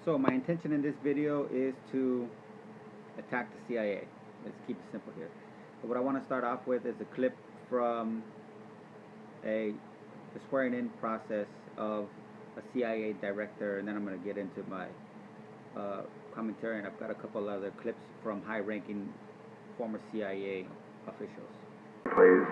So my intention in this video is to attack the CIA. Let's keep it simple here. But what I want to start off with is a clip from the swearing-in process of a CIA director, and then I'm going to get into my commentary, and I've got a couple other clips from high-ranking former CIA officials. Please.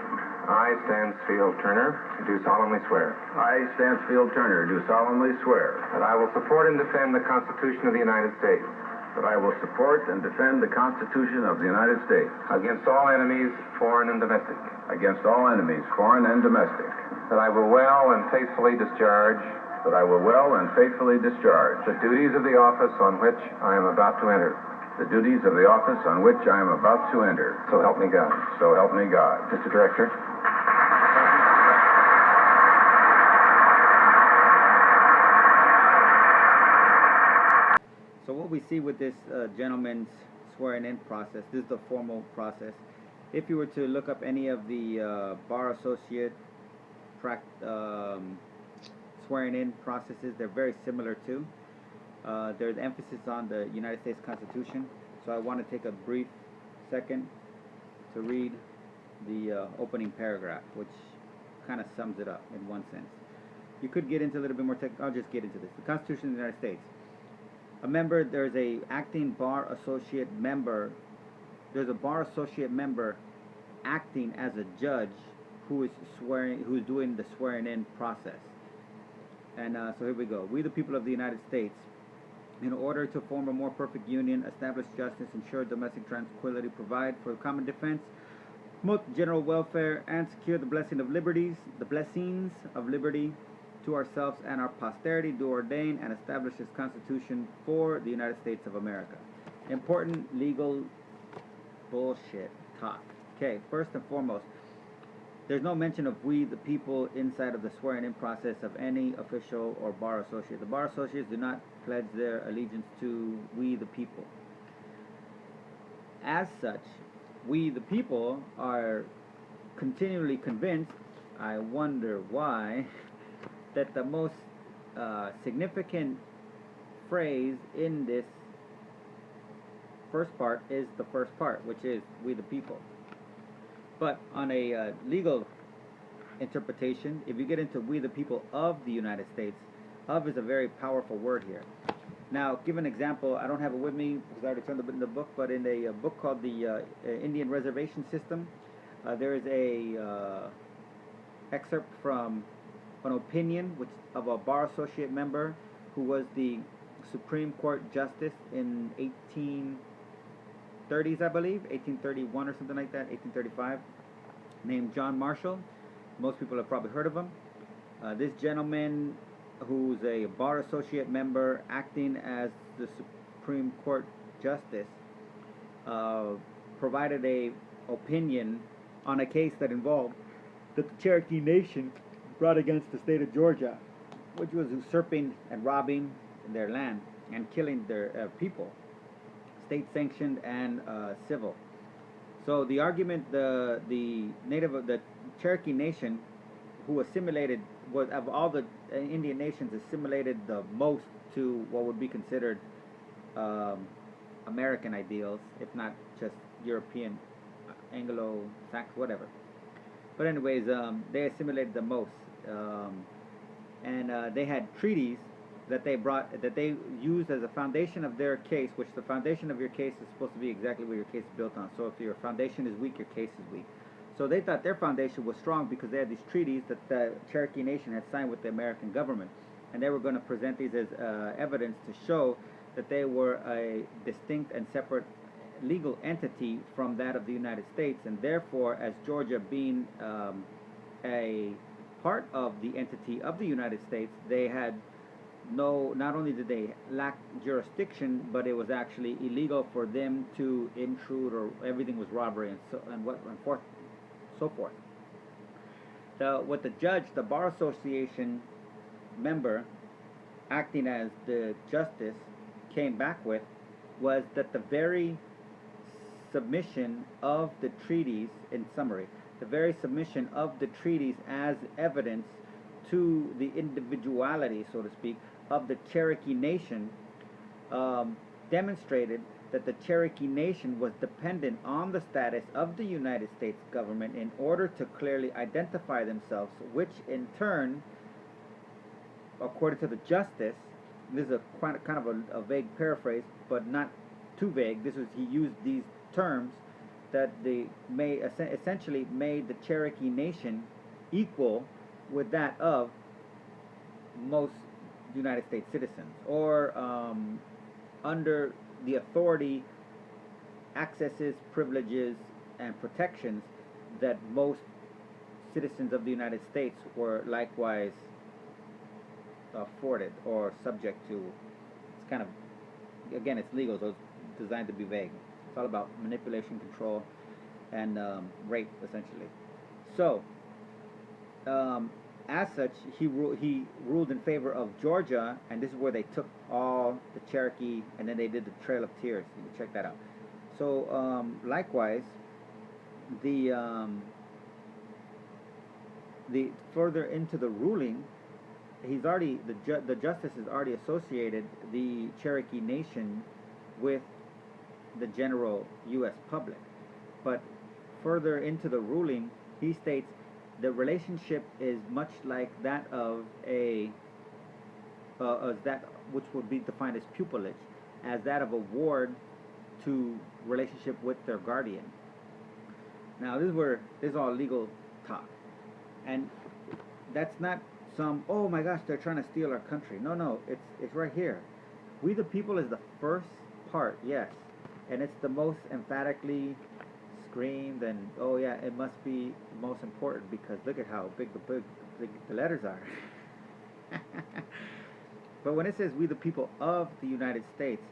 I, Stansfield Turner, do solemnly swear. I, Stansfield Turner, do solemnly swear That I will support and defend the Constitution of the United States that I will support and defend the Constitution of the United States against all enemies, foreign and domestic. against all enemies, foreign and domestic, That I will well and faithfully discharge that I will well and faithfully discharge the duties of the office on which I am about to enter. the duties of the office on which I am about to enter. So help me God. So help me God. Mr. Director. So what we see with this gentleman's swearing-in process, this is the formal process. If you were to look up any of the bar associate swearing-in processes, they're very similar too. There's emphasis on the United States Constitution, so I want to take a brief second to read the opening paragraph, which kind of sums it up in one sense. You could get into a little bit more I'll just get into this. The Constitution of the United States. A member, there's a acting bar associate member. There's a bar associate member acting as a judge who is doing the swearing-in process. And so here we go. We, the people of the United States, in order to form a more perfect union, establish justice, ensure domestic tranquility, provide for common defense, promote general welfare, and secure the blessings of liberty to ourselves and our posterity, do ordain and establish this Constitution for the United States of America. Important legal bullshit talk. Okay, first and foremost, there's no mention of we the people inside of the swearing-in process of any official or bar associate. The bar associates do not pledge their allegiance to we the people. As such, we the people are continually convinced, I wonder why, that the most significant phrase in this first part is the first part, which is we the people. But on a legal interpretation, if you get into we the people of the United States, of is a very powerful word here. Now, give an example. I don't have it with me because I already turned in the book, but in a book called the Indian Reservation System, there is a excerpt from an opinion of a bar associate member who was the Supreme Court Justice in 1830s, I believe, 1831 or something like that, 1835, named John Marshall. Most people have probably heard of him. This gentleman, who's a bar associate member acting as the Supreme Court Justice, provided a opinion on a case that involved that the Cherokee Nation brought against the state of Georgia, which was usurping and robbing their land and killing their people, state sanctioned and civil. So the argument, the Cherokee Nation, who assimilated, was of all the Indian nations, assimilated the most to what would be considered American ideals, if not just European, Anglo-Saxon, whatever. But anyways, they assimilated the most, and they had treaties that they used as a foundation of their case, which the foundation of your case is supposed to be exactly what your case is built on. So if your foundation is weak, your case is weak. So they thought their foundation was strong because they had these treaties that the Cherokee Nation had signed with the American government, and they were going to present these as evidence to show that they were a distinct and separate legal entity from that of the United States, and therefore, as Georgia being a part of the entity of the United States, they had not only did they lack jurisdiction, but it was actually illegal for them to intrude, or everything was robbery and so forth. What the judge, the bar association member, acting as the justice, came back with was that the very submission of the treaties, in summary, the very submission of the treaties as evidence to the individuality, so to speak, of the Cherokee Nation demonstrated that the Cherokee Nation was dependent on the status of the United States government in order to clearly identify themselves, which in turn, according to the justice, this is kind of a vague paraphrase, but not too vague. He used these terms that they essentially made the Cherokee Nation equal with that of most United States citizens, or under the authority, accesses, privileges, and protections that most citizens of the United States were likewise afforded or subject to. It's kind of, again, it's legal, so it's designed to be vague. It's all about manipulation, control, and rape, essentially. So, as such, he ruled in favor of Georgia, and this is where they took all the Cherokee, and then they did the Trail of Tears. You can check that out. So, likewise, the further into the ruling, the justice has already associated the Cherokee Nation with the general U.S. public. But further into the ruling, he states the relationship is much like that of as that which would be defined as pupillage, as that of a ward to relationship with their guardian. Now this is all legal talk, and that's not some, oh my gosh, they're trying to steal our country. No, it's right here. We the people is the first part, yes, and it's the most emphatically screamed, and oh yeah, it must be most important because look at how big the letters are. But when it says we the people of the United States,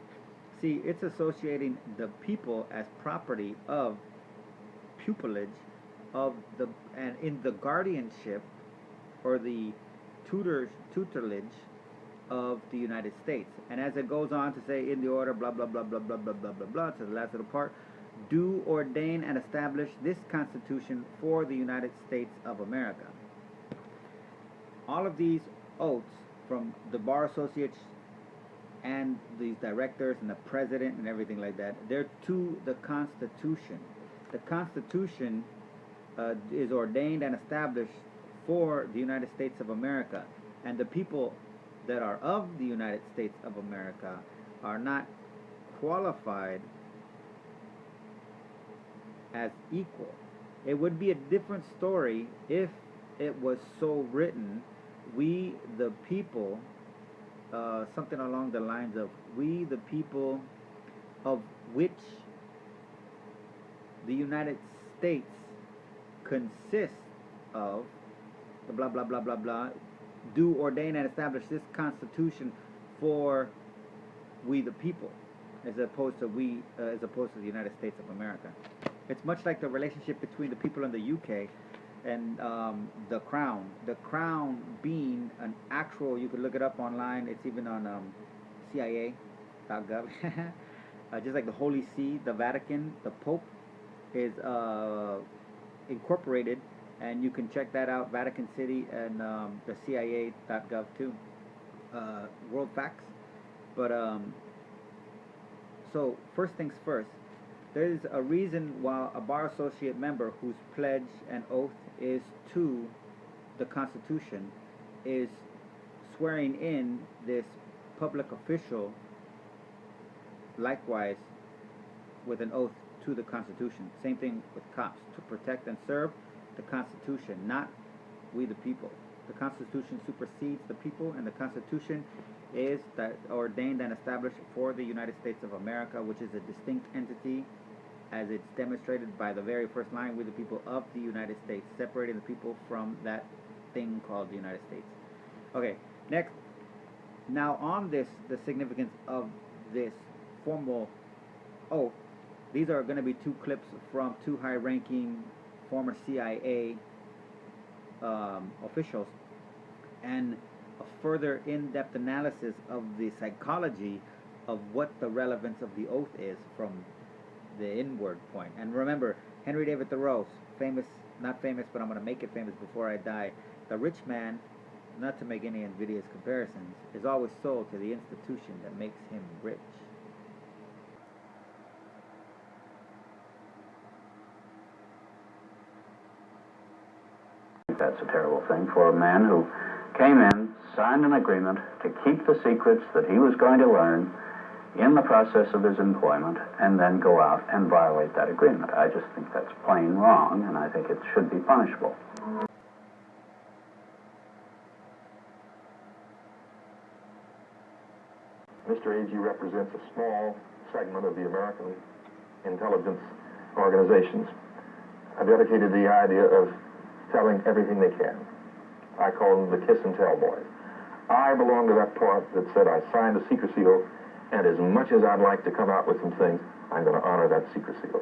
see, it's associating the people as property of pupillage of the, and in the guardianship or the tutelage of the United States. And as it goes on to say, in the order blah blah blah blah blah blah blah blah blah, to the last little part, do ordain and establish this Constitution for the United States of America. All of these oaths from the bar associates and these directors and the president and everything like that, they're to the Constitution. The Constitution is ordained and established for the United States of America, and the people that are of the United States of America are not qualified as equal. It would be a different story if it was so written, we the people, something along the lines of we the people of which the United States consists of, blah blah blah blah blah, do ordain and establish this Constitution for we the people, as opposed to the United States of America. It's much like the relationship between the people in the UK and the Crown. The Crown being an actual, you could look it up online, it's even on CIA.gov. Just like the Holy See, the Vatican, the Pope is incorporated, and you can check that out, Vatican City and the CIA.gov too. World facts. But so first things first, there's a reason why a bar associate member whose pledge and oath is to the Constitution is swearing in this public official likewise with an oath to the Constitution. Same thing with cops, to protect and serve the Constitution, not we the people. The Constitution supersedes the people, and the Constitution is that ordained and established for the United States of America, which is a distinct entity, as it's demonstrated by the very first line, we the people of the United States, separating the people from that thing called the United States. Okay, next. Now on this, the significance of this formal oath, these are going to be two clips from two high-ranking former CIA officials, and a further in-depth analysis of the psychology of what the relevance of the oath is from the inward point. And remember, Henry David Thoreau, famous, not famous, but I'm going to make it famous before I die. The rich man not to make any invidious comparisons, is always sold to the institution that makes him rich. That's a terrible thing for a man who came in, signed an agreement to keep the secrets that he was going to learn in the process of his employment, and then go out and violate that agreement. I just think that's plain wrong, and I think it should be punishable. Mr. Agee represents a small segment of the American intelligence organizations, dedicated to the idea of telling everything they can. I call them the kiss and tell boys. I belong to that part that said I signed a secrecy oath, and as much as I'd like to come out with some things, I'm going to honor that secrecy oath.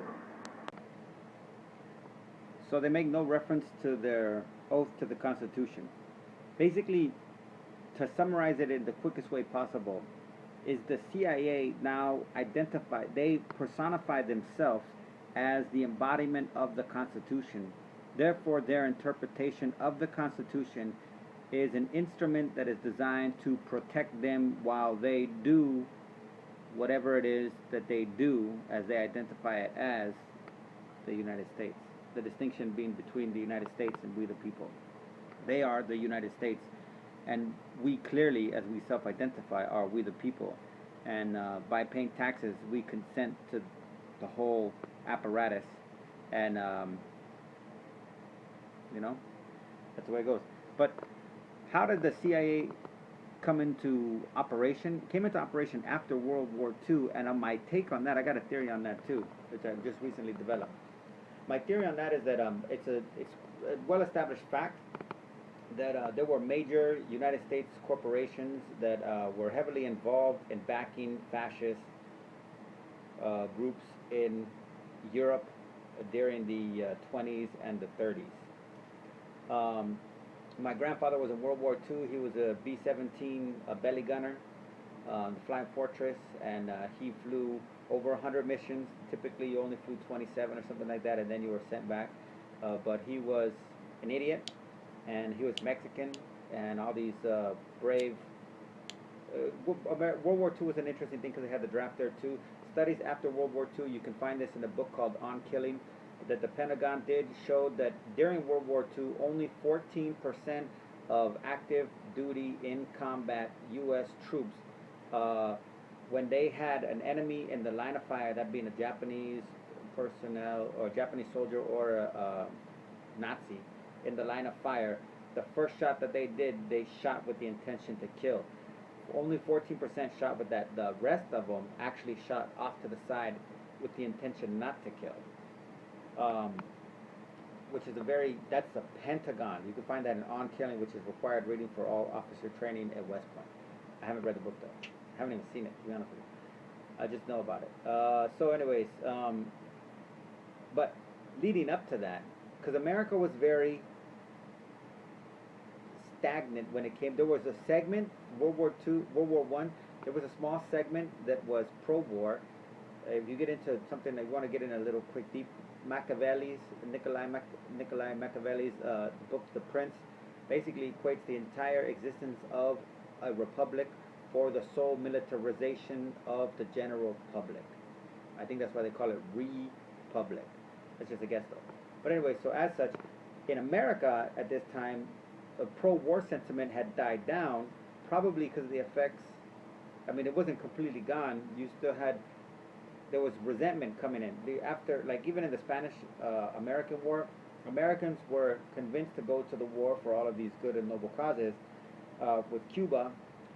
So they make no reference to their oath to the Constitution. Basically, to summarize it in the quickest way possible, is the CIA now they personify themselves as the embodiment of the Constitution. Therefore, their interpretation of the Constitution is an instrument that is designed to protect them while they do whatever it is that they do, as they identify it as the United States. The distinction being between the United States and we the people. They are the United States, and we clearly, as we self-identify, are we the people. And by paying taxes, we consent to the whole apparatus, and you know, that's the way it goes. But how did the CIA come into operation? Came into operation after World War II, and on my take on that, I got a theory on that too, which I just recently developed. My theory on that is that it's a well-established fact that there were major United States corporations that were heavily involved in backing fascist groups in Europe during the 20s and the 30s. My grandfather was in World War II. He was a B-17 belly gunner, the Flying Fortress, and he flew over 100 missions. Typically, you only flew 27 or something like that, and then you were sent back. But he was an idiot, and he was Mexican, and all these brave... World War II was an interesting thing because they had the draft there too. Studies after World War II, you can find this in a book called On Killing, that the Pentagon did, showed that during World War II, only 14% of active duty in combat U.S. troops, when they had an enemy in the line of fire, that being a Japanese personnel or Japanese soldier or a Nazi in the line of fire, the first shot that they did, they shot with the intention to kill. Only 14% shot with that. The rest of them actually shot off to the side with the intention not to kill. Which is that's the Pentagon. You can find that in On Killing, which is required reading for all officer training at West Point. I haven't read the book though. I haven't even seen it, to be honest with you. I just know about it. So anyways, but leading up to that, because America was very stagnant when it came. There was a segment, World War I, there was a small segment that was pro-war. If you get into something that you want to get in a little quick deep, Nikolai Machiavelli's book, The Prince, basically equates the entire existence of a republic for the sole militarization of the general public. I think that's why they call it republic. That's just a guess though. But anyway, so as such, in America at this time, the pro-war sentiment had died down, probably because of the effects. I mean, it wasn't completely gone. You still had, there was resentment coming in. After, like even in the Spanish-American War, Americans were convinced to go to the war for all of these good and noble causes with Cuba,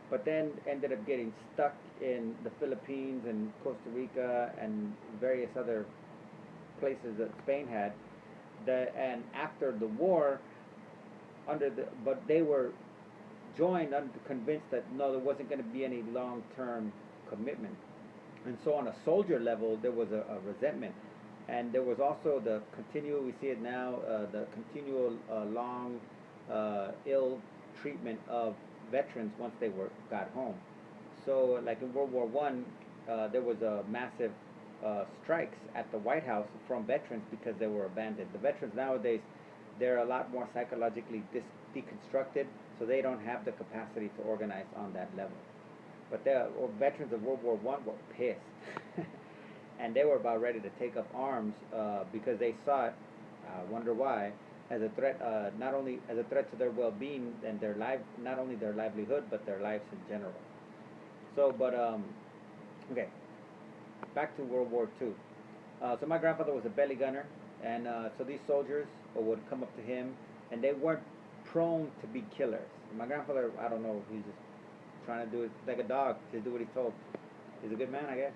but then ended up getting stuck in the Philippines and Costa Rica and various other places that Spain had. And after the war, but they were joined convinced that no, there wasn't going to be any long-term commitment. And so on a soldier level, there was a resentment. And there was also the continual, we see it now, the continual long ill treatment of veterans once they got home. So like in World War I, there was a massive strikes at the White House from veterans because they were abandoned. The veterans nowadays, they're a lot more psychologically deconstructed, so so they don't have the capacity to organize on that level. But the veterans of World War I were pissed, and they were about ready to take up arms because they saw it. I wonder why, as a threat, not only as a threat to their well-being and their not only their livelihood, but their lives in general. So, but okay, back to World War II. So my grandfather was a belly gunner, and so these soldiers would come up to him, and they weren't prone to be killers. My grandfather, I don't know, he's just trying to do it like a dog, just do what he's told. He's a good man, I guess.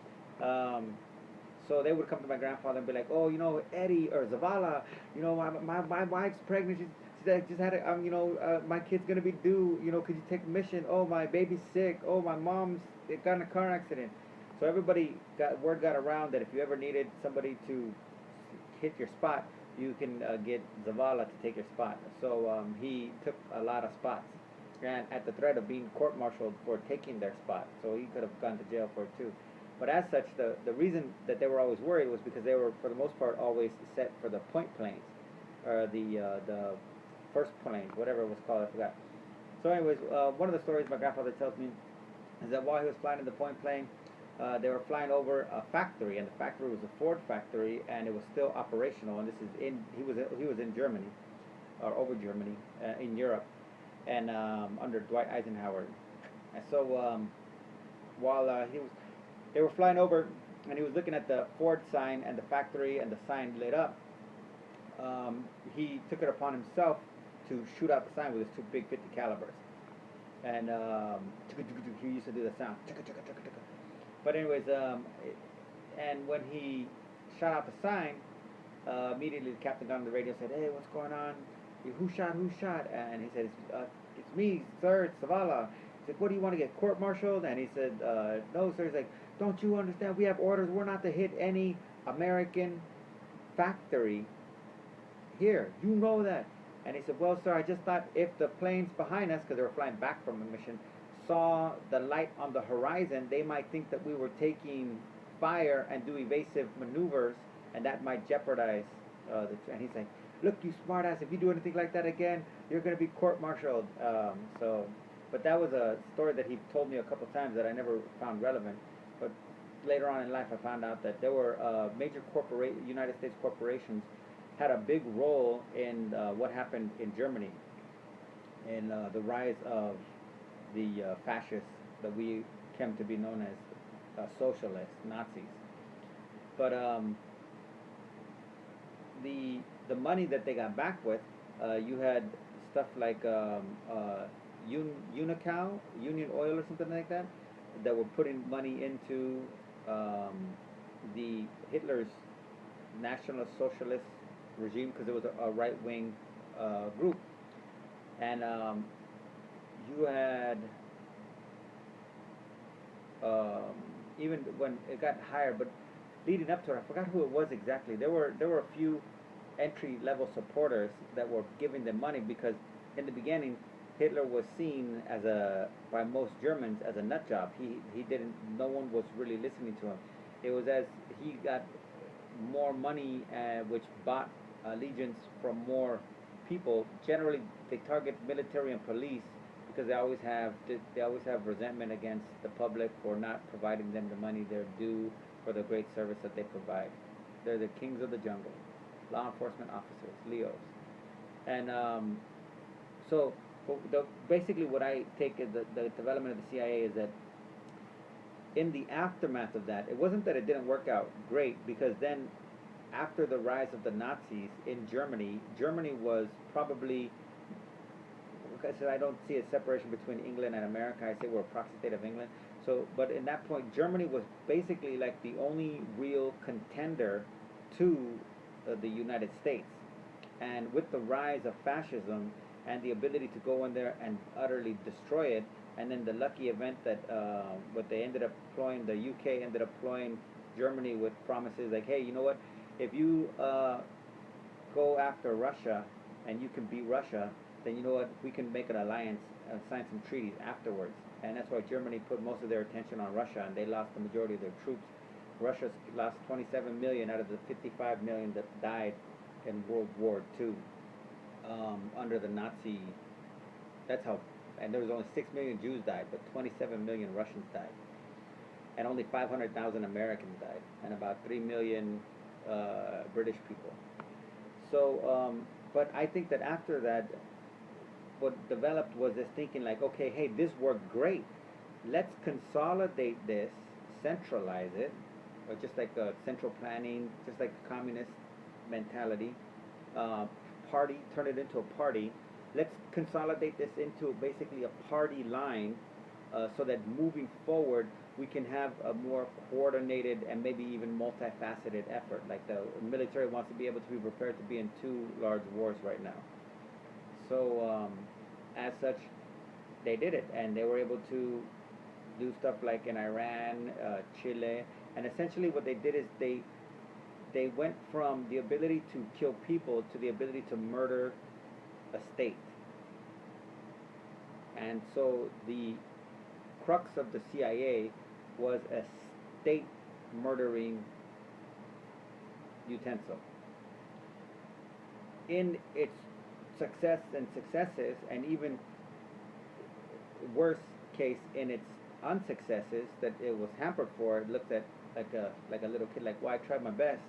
So they would come to my grandfather and be like, oh, you know, Eddie or Zavala, you know, my wife's pregnant. She just had a, you know, my kid's gonna be due. You know, could you take a mission? Oh, my baby's sick. Oh, my mom's got in a car accident. So everybody word got around that if you ever needed somebody to hit your spot, you can get Zavala to take your spot. So he took a lot of spots, and at the threat of being court-martialed for taking their spot. So he could have gone to jail for it too. But as such, the reason that they were always worried was because they were, for the most part, always set for the point planes, or the first plane, whatever it was called, I forgot. So anyways, one of the stories my grandfather tells me is that while he was flying in the point plane, they were flying over a factory, and the factory was a Ford factory, and it was still operational. And this is he was in Germany, or over Germany, in Europe, and under Dwight Eisenhower. And so while they were flying over, and he was looking at the Ford sign and the factory, and the sign lit up. He took it upon himself to shoot out the sign with his two big 50 calibers, and he used to do the sound. But anyways, and when he shot out the sign, immediately the captain got on the radio and said, "Hey, what's going on? Who shot? Who shot?" And he said, "It's me, sir. It's Zavala." He said, "What do you want to get court-martialed?" And he said, "No, sir." He's like, "Don't you understand? We have orders. We're not to hit any American factory here. You know that." And he said, "Well, sir, I just thought if the planes behind us, because they were flying back from a mission, saw the light on the horizon, they might think that we were taking fire and do evasive maneuvers, and that might jeopardize and he's like, "Look, you smartass, if you do anything like that again, you're going to be court-martialed." But that was a story that he told me a couple times that I never found relevant. But later on in life, I found out that there were major United States corporations had a big role in what happened in Germany, in the rise of the fascists that we came to be known as socialists, Nazis. But the money that they got back with, you had stuff like Unical, Union Oil or something like that, that were putting money into the Hitler's National Socialist regime, because it was a right-wing group. And you had even when it got higher, but leading up to it, I forgot who it was exactly. There were a few entry-level supporters that were giving them money, because in the beginning Hitler was seen as by most Germans as a nut job. No one was really listening to him. It was as he got more money, which bought allegiance from more people. Generally, they target military and police because they always have resentment against the public for not providing them the money they're due for the great service that they provide. They're the kings of the jungle, law enforcement officers, LEOs. And so basically what I take as the development of the CIA is that in the aftermath of that, it wasn't that it didn't work out great, because then after the rise of the Nazis in Germany, Germany was probably, like I said, I don't see a separation between England and America. I say we're a proxy state of England. So, but in that point, Germany was basically like the only real contender to the United States. And with the rise of fascism and the ability to go in there and utterly destroy it, and then the lucky event that what they ended up employing, the UK ended up employing Germany with promises like, hey, you know what, if you go after Russia and you can beat Russia, then you know what, we can make an alliance and sign some treaties afterwards. And that's why Germany put most of their attention on Russia, and they lost the majority of their troops. Russia lost 27 million out of the 55 million that died in World War II under the Nazi. That's how and there was only 6 million Jews died, but 27 million Russians died, and only 500,000 Americans died, and about 3 million British people. So, but I think that after that, what developed was this thinking like, okay, hey, this worked great. Let's consolidate this, centralize it, or just like central planning, just like the communist mentality, party, turn it into a party. Let's consolidate this into basically a party line, so that moving forward we can have a more coordinated and maybe even multifaceted effort. Like the military wants to be able to be prepared to be in 2 large wars right now. So as such, they did it, and they were able to do stuff like in Iran, Chile, and essentially what they did is they went from the ability to kill people to the ability to murder a state. And so the crux of the CIA was a state murdering utensil. In its success and successes, and even worse case in its unsuccesses that it was hampered for, it looked at like a little kid, like, well, I tried my best.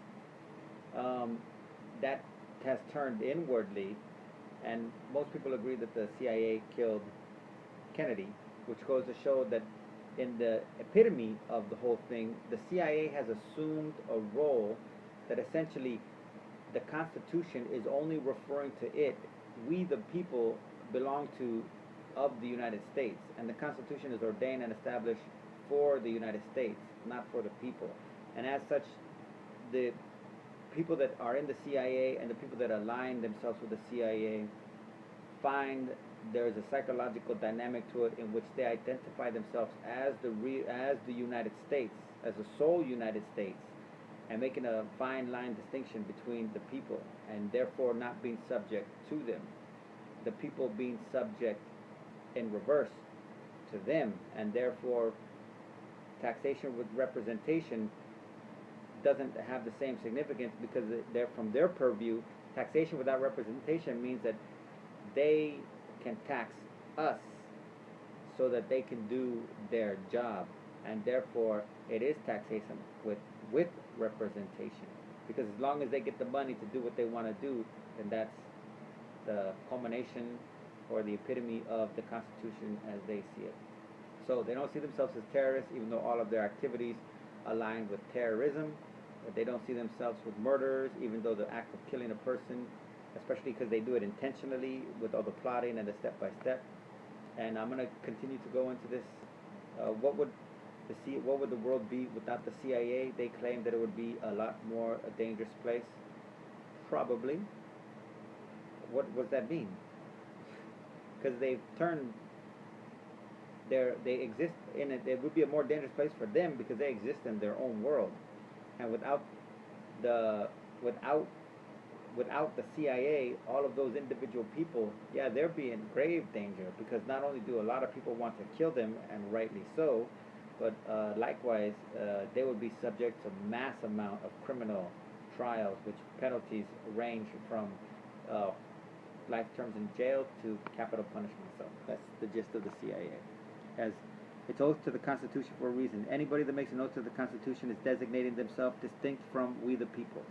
That has turned inwardly, and most people agree that the CIA killed Kennedy, which goes to show that in the epitome of the whole thing, the CIA has assumed a role that essentially the Constitution is only referring to it. We, the people, belong to of the United States, and the Constitution is ordained and established for the United States, not for the people. And as such, the people that are in the CIA and the people that align themselves with the CIA find there's a psychological dynamic to it in which they identify themselves as the United States, as the sole United States, and making a fine line distinction between the people, and therefore not being subject to them. The people being subject in reverse to them, and therefore taxation with representation doesn't have the same significance, because they're, from their purview, taxation without representation means that they can tax us so that they can do their job, and therefore it is taxation with representation, because as long as they get the money to do what they want to do, then that's the culmination or the epitome of the Constitution as they see it. So they don't see themselves as terrorists, even though all of their activities align with terrorism. But they don't see themselves with murderers, even though the act of killing a person, especially because they do it intentionally with all the plotting and the step-by-step. And I'm going to continue to go into this. What would the world be without the CIA? They claim that it would be a lot more a dangerous place. Probably. What does that mean? Because they've turned they exist in it. It would be a more dangerous place for them because they exist in their own world, and without the CIA, all of those individual people, yeah, they'll be in grave danger, because not only do a lot of people want to kill them, and rightly so, but likewise they would be subject to mass amount of criminal trials, which penalties range from life terms in jail to capital punishment. So that's the gist of the CIA. As it's oath to the Constitution for a reason. Anybody that makes an oath to the Constitution is designating themselves distinct from we the people.